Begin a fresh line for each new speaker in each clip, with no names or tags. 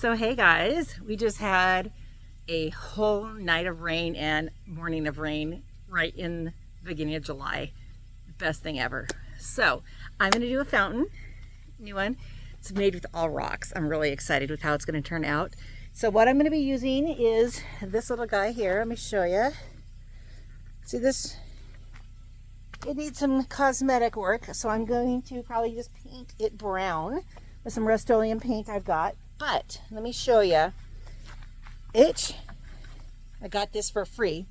So hey guys, we just had a whole night of rain and morning of rain right in the beginning of July. Best thing ever. So I'm going to do a fountain, new one. It's made with all rocks. I'm really excited with how it's going to turn out. So what I'm going to be using is this little guy here. Let me show you. See this? It needs some cosmetic work, so I'm going to probably just paint it brown with some Rust-Oleum paint I've got. But let me show you. I got this for free,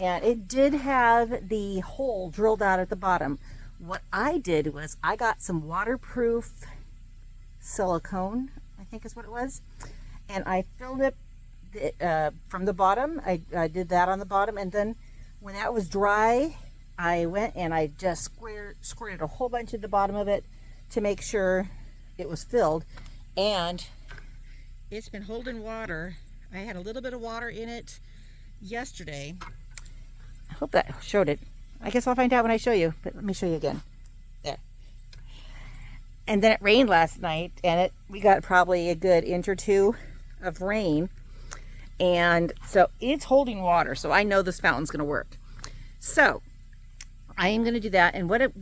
and it did have the hole drilled out at the bottom. What I did was I got some waterproof silicone, I think is what it was, and I filled it from the bottom. I did that on the bottom, and then when that was dry, I went and I just squirted a whole bunch at the bottom of it to make sure it was filled. And it's been holding water. I had a little bit of water in it yesterday. I hope that showed it. I guess I'll find out when I show you, but let me show you again. There. And then it rained last night, and we got probably a good inch or two of rain. And so it's holding water, so I know this fountain's gonna work. So I am gonna do that, and what I'm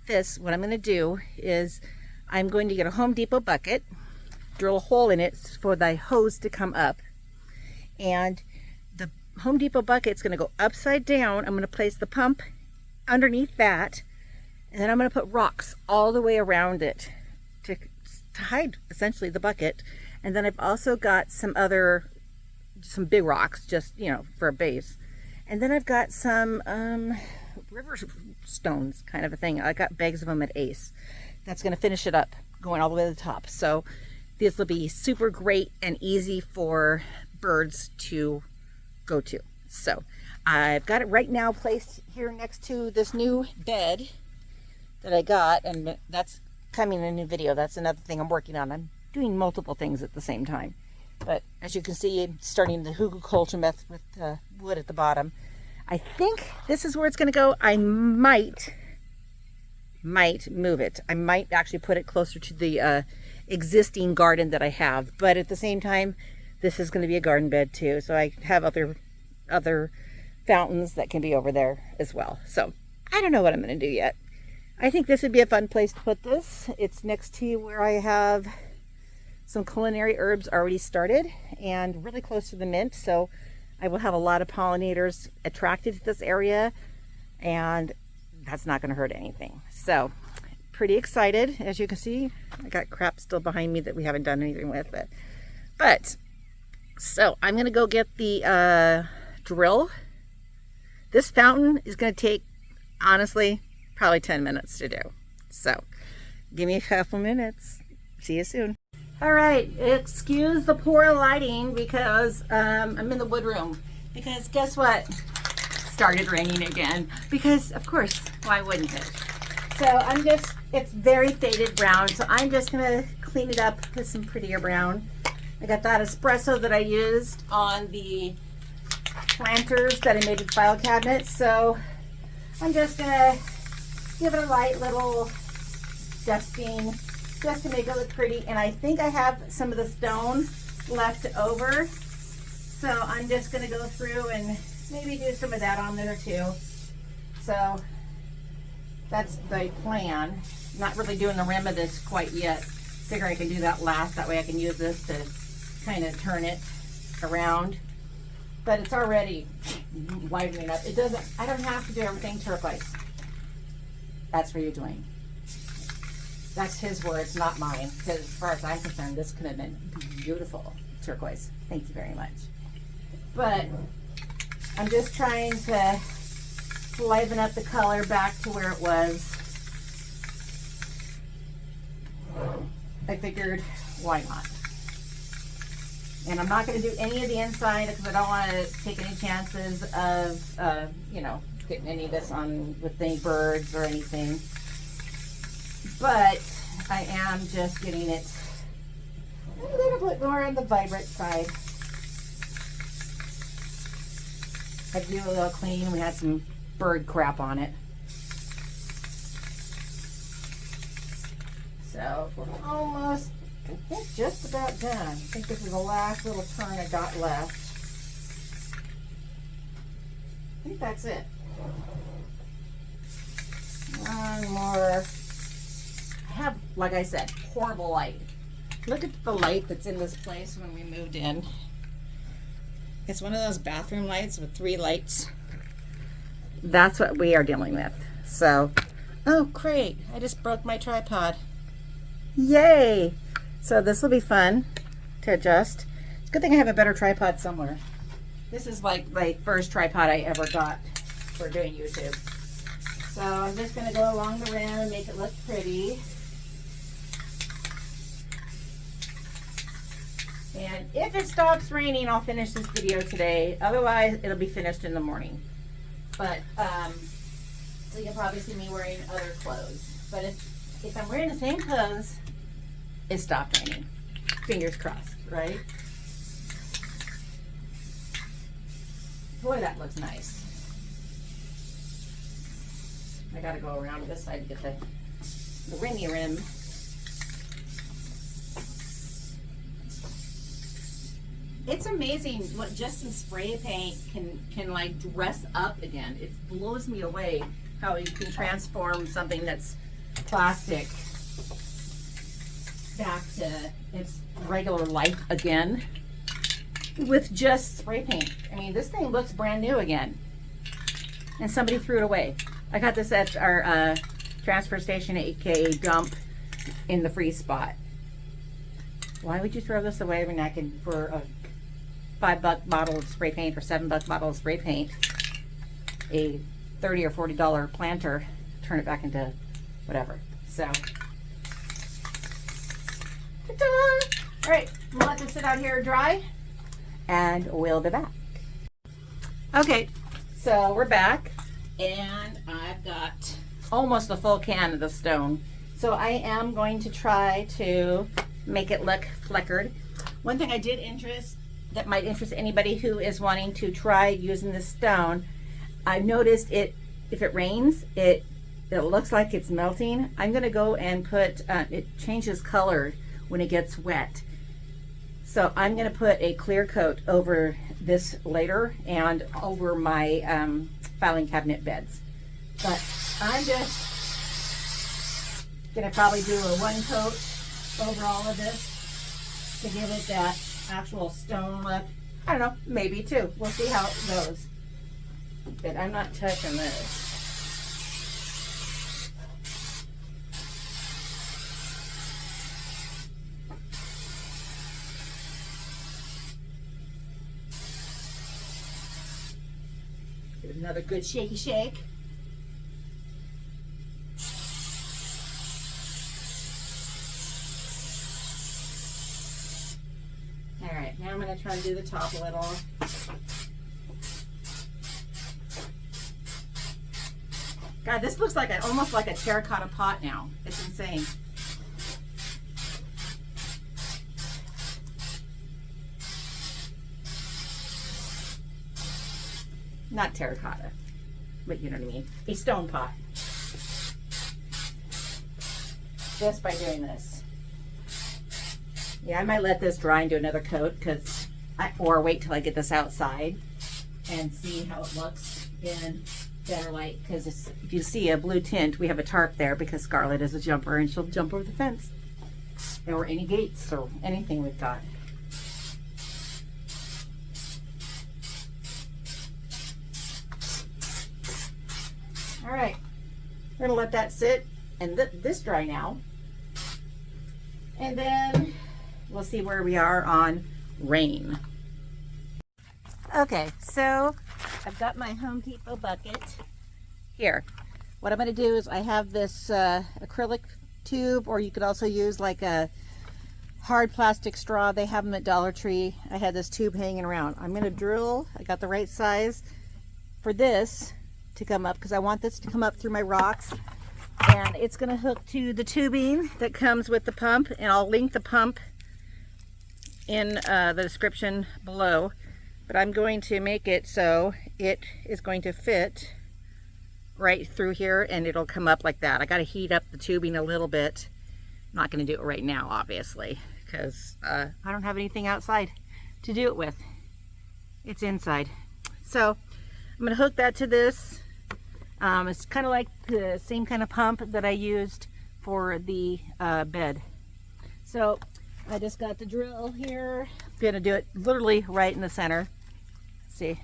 gonna do is I'm going to get a Home Depot bucket, drill a hole in it for the hose to come up, and the Home Depot bucket's going to go upside down. I'm going to place the pump underneath that, and then I'm going to put rocks all the way around it to hide essentially the bucket. And then I've also got some big rocks, just for a base. And then I've got some river stones kind of a thing. I got bags of them at Ace. That's going to finish it up, going all the way to the top. So this will be super great and easy for birds to go to. So I've got it right now placed here next to this new bed that I got, and that's coming in a new video. That's another thing I'm working on. I'm doing multiple things at the same time. But as you can see, I'm starting the hugelkultur method with wood at the bottom. I think this is where it's going to go. I might move it. I might actually put it closer to the existing garden that I have, but at the same time, this is going to be a garden bed too, so I have other fountains that can be over there as well. So I don't know what I'm going to do yet. I think this would be a fun place to put this. It's next to where I have some culinary herbs already started and really close to the mint, so I will have a lot of pollinators attracted to this area, and that's not going to hurt anything. So pretty excited. As you can see, I got crap still behind me that we haven't done anything with it. But so I'm going to go get the drill. This fountain is going to take, honestly, probably 10 minutes to do. So give me a couple minutes. See you soon. All right, excuse the poor lighting because I'm in the wood room, because guess what? Started raining again, because of course, why wouldn't it? So it's very faded brown, so I'm just gonna clean it up with some prettier brown. I got that espresso that I used on the planters that I made with file cabinets, so I'm just gonna give it a light little dusting just to make it look pretty. And I think I have some of the stone left over, so I'm just gonna go through and maybe do some of that on there too. So that's the plan. I'm not really doing the rim of this quite yet. Figure I can do that last. That way I can use this to kind of turn it around. But it's already widening up. I don't have to do everything turquoise. That's for you, Dwayne. That's his words, not mine. Because as far as I'm concerned, this could have been beautiful turquoise. Thank you very much. But I'm just trying to liven up the color back to where it was. I figured, why not? And I'm not going to do any of the inside because I don't want to take any chances of, getting any of this on with any birds or anything. But I am just getting it a little bit more on the vibrant side. I do a little clean. We had some bird crap on it. So we're almost I think just about done. I think this is the last little turn I got left. I think that's it. One more. I have, like I said, horrible light. Look at the light that's in this place when we moved in. It's one of those bathroom lights with 3 lights. That's what we are dealing with. So, oh great, I just broke my tripod. Yay! So this will be fun to adjust. It's a good thing I have a better tripod somewhere. This is like my first tripod I ever got for doing YouTube. So I'm just gonna go along the rim and make it look pretty. And if it stops raining, I'll finish this video today. Otherwise, it'll be finished in the morning. But, so you'll probably see me wearing other clothes. But if I'm wearing the same clothes, it stopped raining. Fingers crossed, right? Boy, that looks nice. I gotta go around this side to get the rimmy rim. It's amazing what just some spray paint can like dress up again. It blows me away how you can transform something that's plastic back to its regular life again with just spray paint. I mean, this thing looks brand new again. And somebody threw it away. I got this at our transfer station at 8K dump in the free spot. Why would you throw this away when I can, for a $5 bottle of spray paint or $7 bottle of spray paint, a $30 or $40 planter, turn it back into whatever. So, ta-da! All right, we'll let this sit out here dry, and we'll be back. Okay, so we're back, and I've got almost a full can of the stone. So I am going to try to make it look fleckered. One thing I did that might interest anybody who is wanting to try using this stone, I've noticed if it rains, it looks like it's melting. I'm gonna go and put, it changes color when it gets wet. So I'm gonna put a clear coat over this later and over my filing cabinet beds. But I'm just gonna probably do a 1 coat over all of this to give it that actual stone look. I don't know, maybe 2. We'll see how it goes. But I'm not touching this. Give it another good shaky shake. Now I'm going to try to do the top a little. God, this looks like almost like a terracotta pot now. It's insane. Not terracotta, but you know what I mean. A stone pot. Just by doing this. Yeah, I might let this dry and do another coat, or wait till I get this outside and see how it looks in better light. Because if you see a blue tint, we have a tarp there because Scarlett is a jumper and she'll jump over the fence or any gates or anything we've got. All right, we're gonna let that sit and this dry now, and then we'll see where we are on rain. Okay, so I've got my Home Depot bucket here. What I'm going to do is I have this acrylic tube, or you could also use like a hard plastic straw. They have them at Dollar Tree. I had this tube hanging around. I'm going to drill. I got the right size for this to come up because I want this to come up through my rocks. And it's going to hook to the tubing that comes with the pump, and I'll link the pump in the description below. But I'm going to make it so it is going to fit right through here, and it'll come up like that. I got to heat up the tubing a little bit. I'm not going to do it right now, obviously, because I don't have anything outside to do it with. It's inside. So I'm going to hook that to this. It's kind of like the same kind of pump that I used for the bed. So I just got the drill here. I'm going to do it literally right in the center. See,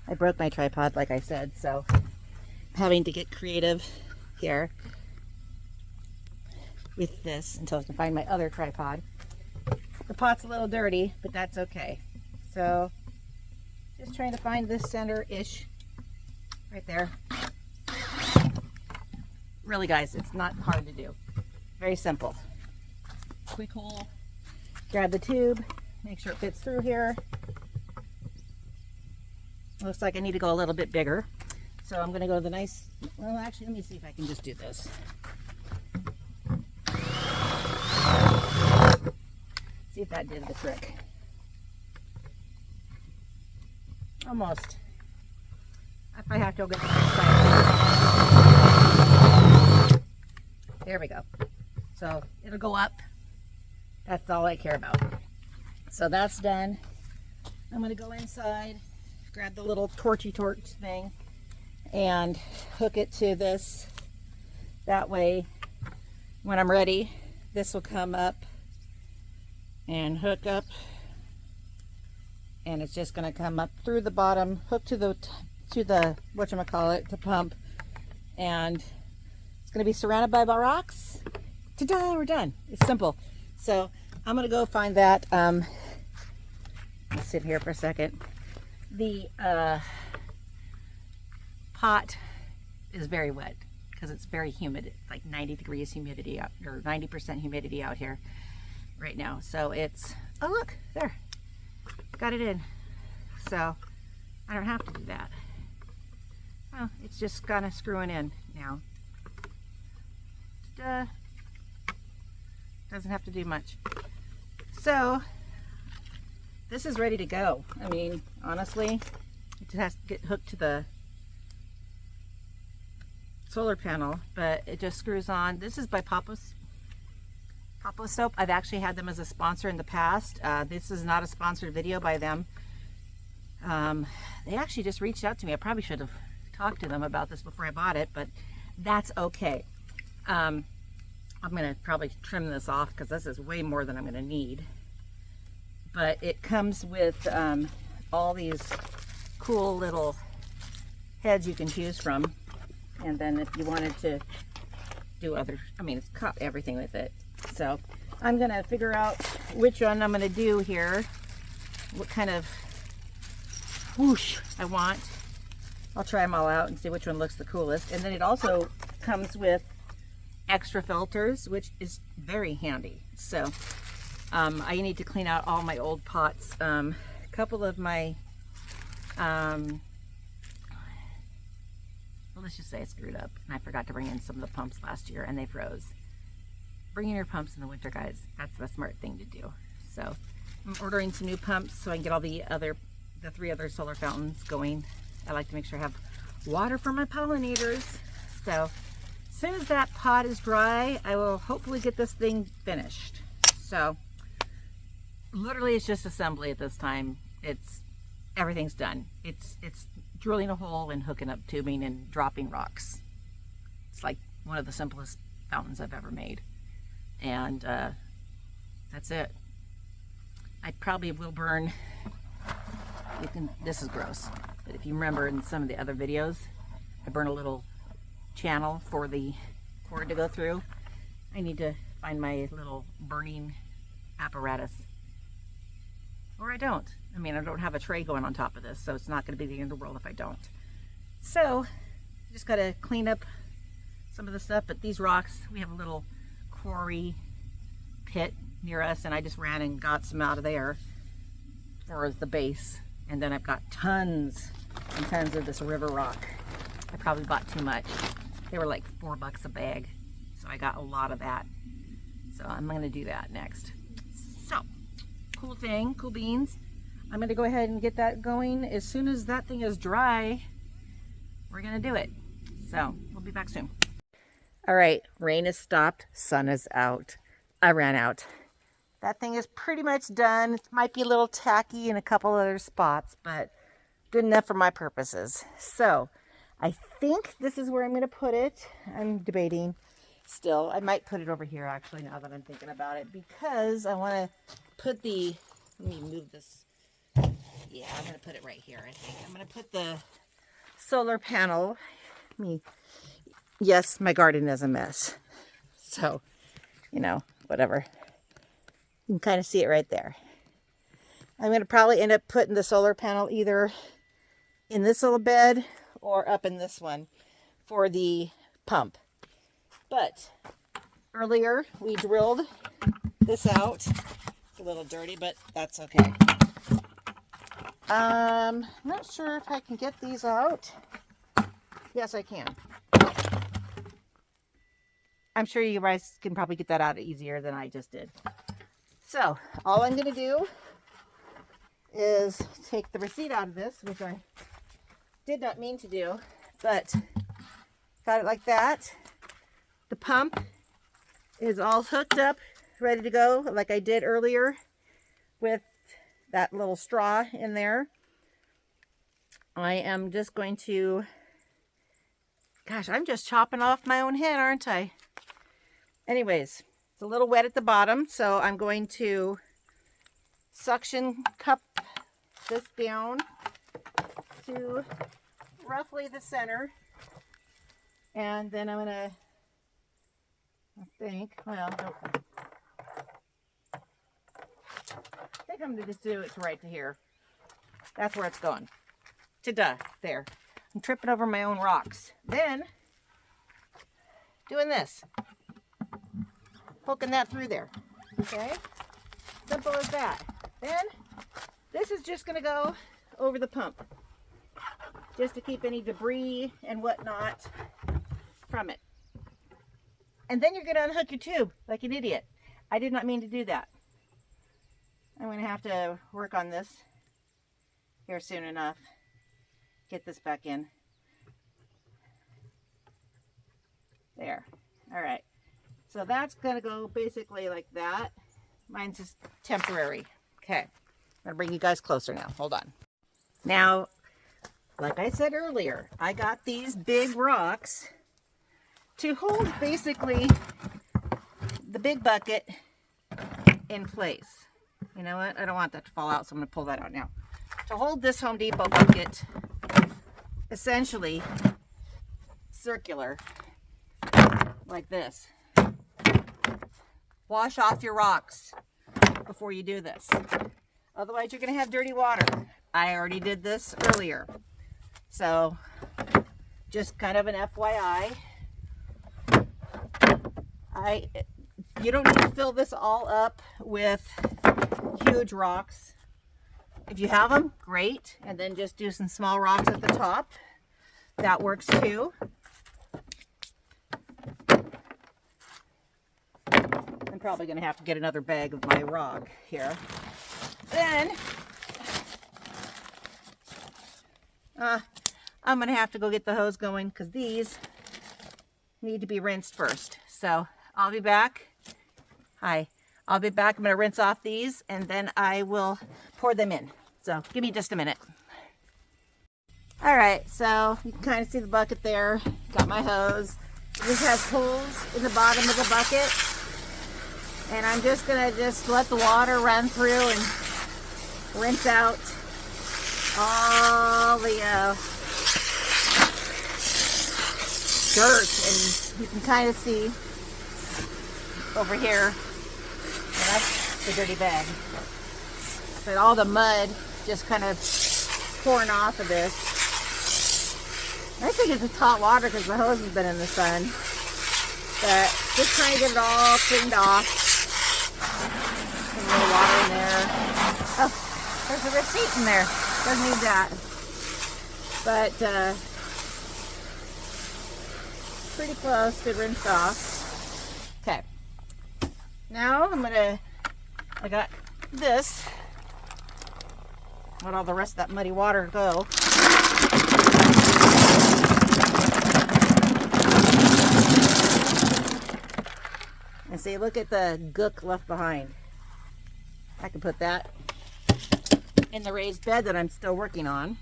I broke my tripod like I said, so I'm having to get creative here with this until I can find my other tripod. The pot's a little dirty, but that's okay. So just trying to find this center-ish right there. Really, guys, it's not hard to do. Very simple. Quick hole, grab the tube, make sure it fits through here. Looks like I need to go a little bit bigger. So I'm gonna go the nice, well, actually, let me see if I can just do this. See if that did the trick. Almost. If I have to go get the next side. There we go. So it'll go up. That's all I care about. So that's done. I'm gonna go inside, grab the little torch thing and hook it to this. That way, when I'm ready, this will come up and hook up, and it's just going to come up through the bottom, hook to the whatchamacallit, the pump, and it's going to be surrounded by rocks. Ta-da, we're done. It's simple. So I'm going to go find that. Let's sit here for a second. The pot is very wet because it's very humid. It's like 90 degrees humidity out, or 90% humidity out here right now. So it's, oh look, there, got it in. So I don't have to do that. Well, it's just kind of screwing in now. Doesn't have to do much. So this is ready to go. I mean, honestly, it just has to get hooked to the solar panel, but it just screws on. This is by Papa Soap. I've actually had them as a sponsor in the past. This is not a sponsored video by them. They actually just reached out to me. I probably should have talked to them about this before I bought it, but that's okay. I'm gonna probably trim this off because this is way more than I'm gonna need. But it comes with all these cool little heads you can choose from. And then if you wanted to do other, I mean, it's got everything with it. So I'm gonna figure out which one I'm gonna do here, what kind of whoosh I want. I'll try them all out and see which one looks the coolest. And then it also comes with extra filters, which is very handy. So I need to clean out all my old pots. A couple of my, well, let's just say I screwed up and I forgot to bring in some of the pumps last year and they froze. Bring in your pumps in the winter, guys. That's the smart thing to do. So I'm ordering some new pumps so I can get all the 3 other solar fountains going. I like to make sure I have water for my pollinators. So as soon as that pot is dry, I will hopefully get this thing finished. So literally it's just assembly at this time. Everything's done. It's drilling a hole and hooking up tubing and dropping rocks. It's like one of the simplest fountains I've ever made. And that's it. I probably will burn, this is gross, but if you remember in some of the other videos, I burn a little channel for the cord to go through. I need to find my little burning apparatus. Or I don't. I mean, I don't have a tray going on top of this, so it's not going to be the end of the world if I don't. So, just got to clean up some of the stuff, but these rocks, we have a little quarry pit near us, and I just ran and got some out of there for the base. And then I've got tons and tons of this river rock. I probably bought too much. They were like $4 a bag, so I got a lot of that. So I'm going to do that next. So, cool thing, cool beans. I'm going to go ahead and get that going. As soon as that thing is dry, we're going to do it. So we'll be back soon. All right, rain has stopped, sun is out. I ran out. That thing is pretty much done. It might be a little tacky in a couple other spots, but good enough for my purposes. So I think this is where I'm going to put it. I'm debating still. I might put it over here actually now that I'm thinking about it, because I want to put the, let me move this. Yeah, I'm going to put it right here, I think. I'm going to put the solar panel. Yes, my garden is a mess. So, you know, whatever. You can kind of see it right there. I'm going to probably end up putting the solar panel either in this little bed or up in this one for the pump. But earlier we drilled this out. It's a little dirty, but that's okay. I'm not sure if I can get these out. Yes, I can. I'm sure you guys can probably get that out easier than I just did. So all I'm going to do is take the receipt out of this, which I did not mean to do, but got it like that. The pump is all hooked up, ready to go, like I did earlier with that little straw in there. I am just going to, gosh, I'm just chopping off my own head, aren't I? Anyways, it's a little wet at the bottom, so I'm going to suction cup this down to roughly the center, and then I'm gonna, I think I'm gonna just do it right to here. That's where it's going. Ta-da, there. I'm tripping over my own rocks. Then, doing this. Poking that through there. Okay? Simple as that. Then, this is just gonna go over the pump. Just to keep any debris and whatnot from it. And then you're gonna unhook your tube like an idiot. I did not mean to do that. I'm gonna have to work on this here soon enough. Get this back in. There. All right. So that's gonna go basically like that. Mine's just temporary. Okay. I'm gonna bring you guys closer now. Hold on. Now, like I said earlier, I got these big rocks to hold basically the big bucket in place. You know what? I don't want that to fall out, so I'm going to pull that out now. To hold this Home Depot bucket essentially circular like this. Wash off your rocks before you do this. Otherwise, you're going to have dirty water. I already did this earlier. So, just kind of an FYI. You don't need to fill this all up with huge rocks. If you have them, great. And then just do some small rocks at the top. That works too. I'm probably going to have to get another bag of my rock here. Then, I'm going to have to go get the hose going because these need to be rinsed first. So I'll be back. Hi. I'll be back. I'm going to rinse off these and then I will pour them in. So give me just a minute. All right. So you can kind of see the bucket there. Got my hose. This has holes in the bottom of the bucket. And I'm just going to just let the water run through and rinse out all the dirt, and you can kind of see over here, well, that's the dirty bag, but all the mud just kind of pouring off of this. I think it's just hot water because the hose has been in the sun, but just trying to get it all cleaned off. Some little water in there. Oh, there's a receipt in there. Doesn't need that. But pretty close to rinsed off. Okay. Now I got this. Let all the rest of that muddy water go. And see, look at the gook left behind. I could put that in the raised bed that I'm still working on.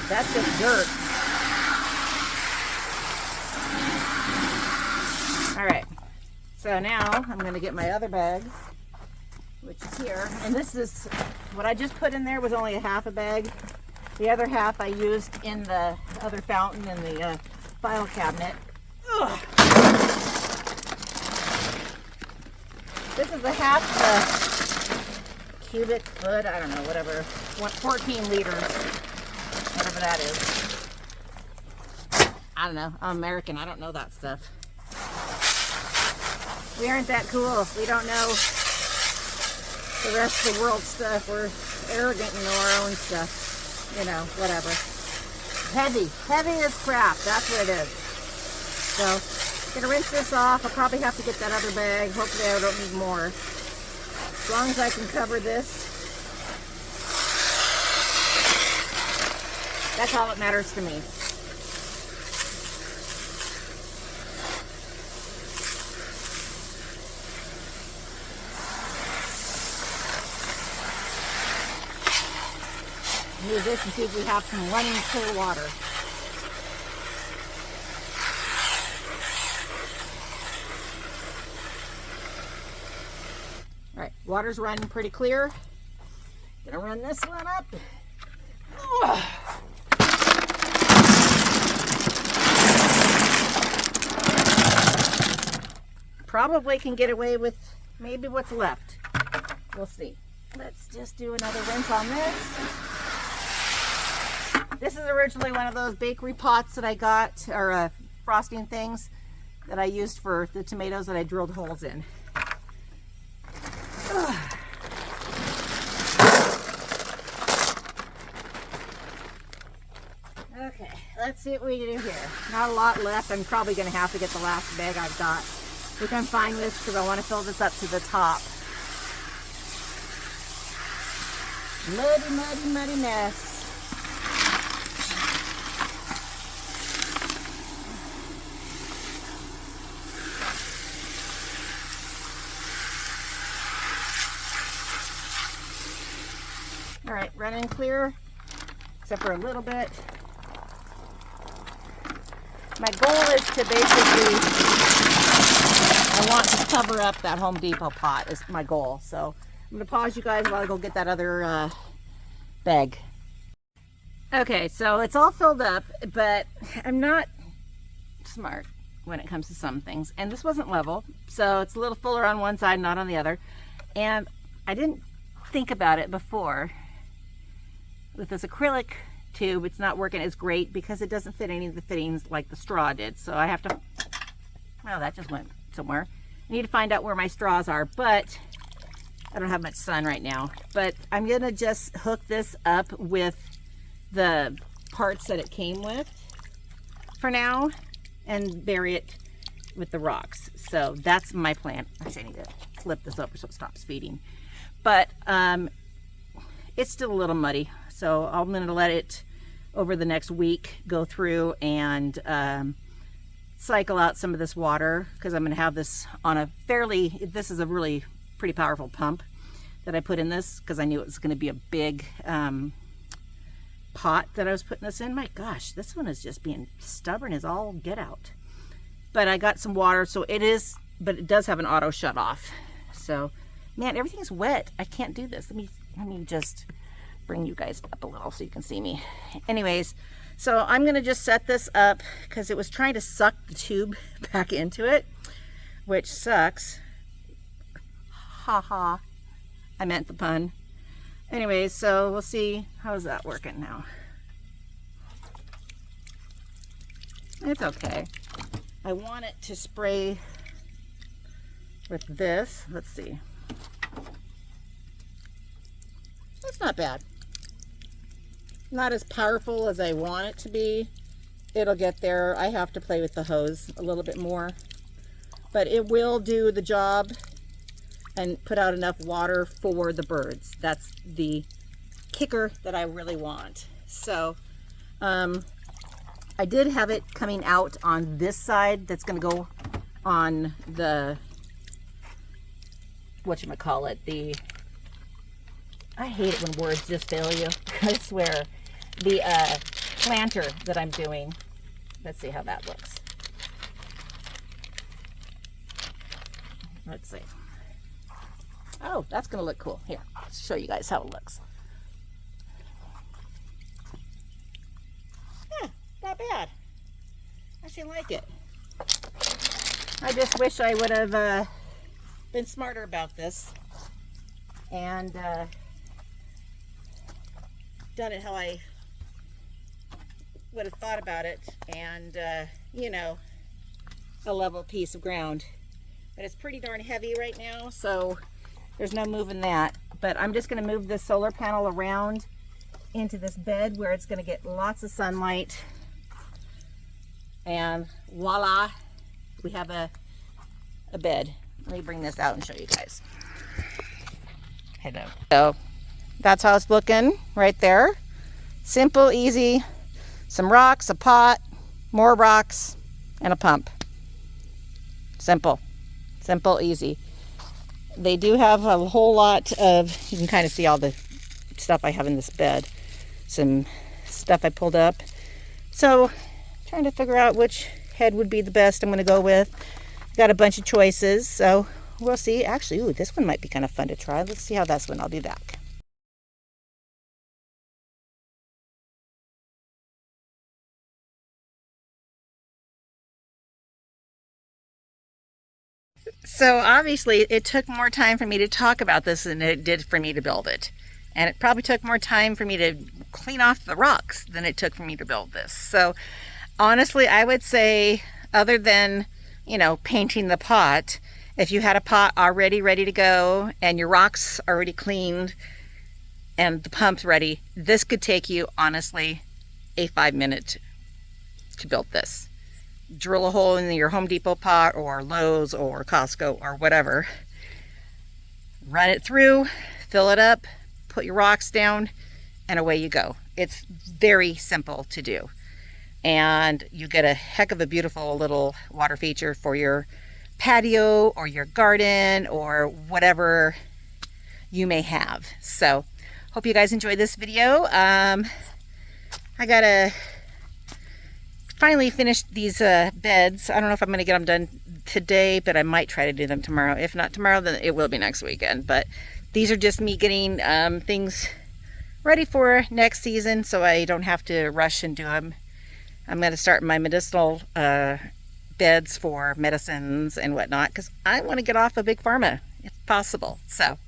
That's just dirt. All right, so now I'm going to get my other bag, which is here. And this is, what I just put in there was only a half a bag. The other half I used in the other fountain in the file cabinet. Ugh. This is a half the cubic foot, I don't know, whatever, 14 liters, whatever that is. I don't know, I'm American, I don't know that stuff. We aren't that cool. We don't know the rest of the world stuff. We're arrogant and know our own stuff. You know, whatever. Heavy. Heavy as crap. That's what it is. So, gonna rinse this off. I'll probably have to get that other bag. Hopefully I don't need more. As long as I can cover this. That's all that matters to me. Use this and see if we have some running clear water. All right, water's running pretty clear. Gonna run this one up. Probably can get away with maybe what's left. We'll see. Let's just do another rinse on this. This is originally one of those bakery pots that I got, or frosting things that I used for the tomatoes that I drilled holes in. Ugh. Okay, let's see what we do here. Not a lot left. I'm probably going to have to get the last bag I've got, which I'm fine with because I want to fill this up to the top. Muddy, muddy, muddy mess. All right, running clear, except for a little bit. My goal is to basically, I want to cover up that Home Depot pot is my goal. So I'm gonna pause you guys while I go get that other bag. Okay, so it's all filled up, but I'm not smart when it comes to some things. And this wasn't level, so it's a little fuller on one side, not on the other. And I didn't think about it before. With this acrylic tube, it's not working as great because it doesn't fit any of the fittings like the straw did. So I have to, well, that just went somewhere. I need to find out where my straws are, but I don't have much sun right now. But I'm gonna just hook this up with the parts that it came with for now and bury it with the rocks. So that's my plan. Actually, I need to flip this over so it stops feeding. But it's still a little muddy. So I'm going to let it over the next week go through and cycle out some of this water because I'm going to have this on a fairly, this is a really pretty powerful pump that I put in this because I knew it was going to be a big pot that I was putting this in. My gosh, this one is just being stubborn as all get out. But I got some water, so it is, but it does have an auto shut off. So, man, everything's wet. I can't do this. Let me just bring you guys up a little so you can see me. Anyways, so I'm going to just set this up because it was trying to suck the tube back into it, which sucks. Ha ha. I meant the pun. Anyways, so we'll see. How's that working now? It's okay. I want it to spray with this. Let's see. That's not bad. Not as powerful as I want it to be. It'll get there. I have to play with the hose a little bit more, but it will do the job and put out enough water for the birds. That's the kicker that I really want. So I did have it coming out on this side that's going to go on the whatchamacallit, I hate it when words just fail you. I swear. The planter that I'm doing. Let's see how that looks. Let's see. Oh, that's going to look cool. Here, let's show you guys how it looks. Yeah, not bad. I actually like it. I just wish I would have been smarter about this and done it how I would have thought about it, and you know, a level piece of ground. But it's pretty darn heavy right now, so there's no moving that. But I'm just going to move this solar panel around into this bed where it's going to get lots of sunlight, and voila, we have a bed. Let me bring this out and show you guys. Hello. So that's how it's looking right there. Simple, easy. Some rocks, a pot, more rocks, and a pump. Simple. Simple, easy. They do have a whole lot of, you can kind of see all the stuff I have in this bed. Some stuff I pulled up. So, trying to figure out which head would be the best I'm going to go with. Got a bunch of choices, so we'll see. Actually, ooh, this one might be kind of fun to try. Let's see how that's going. I'll be back. So obviously it took more time for me to talk about this than it did for me to build it. And it probably took more time for me to clean off the rocks than it took for me to build this. So honestly, I would say, other than, you know, painting the pot, if you had a pot already ready to go and your rocks already cleaned and the pump's ready, this could take you, honestly, a 5-minute to build this. Drill a hole in your Home Depot pot or Lowe's or Costco or whatever. Run it through, fill it up, put your rocks down, and away you go. It's very simple to do. And you get a heck of a beautiful little water feature for your patio or your garden or whatever you may have. So, hope you guys enjoyed this video. I gotta finally finish these beds. I don't know if I'm going to get them done today, but I might try to do them tomorrow. If not tomorrow, then it will be next weekend. But these are just me getting things ready for next season, so I don't have to rush and do them. I'm going to start my medicinal beds for medicines and whatnot, because I want to get off of Big Pharma if possible. So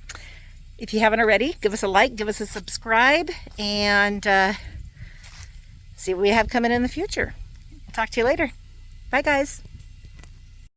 if you haven't already, give us a like, give us a subscribe, and see what we have coming in the future. Talk to you later. Bye, guys.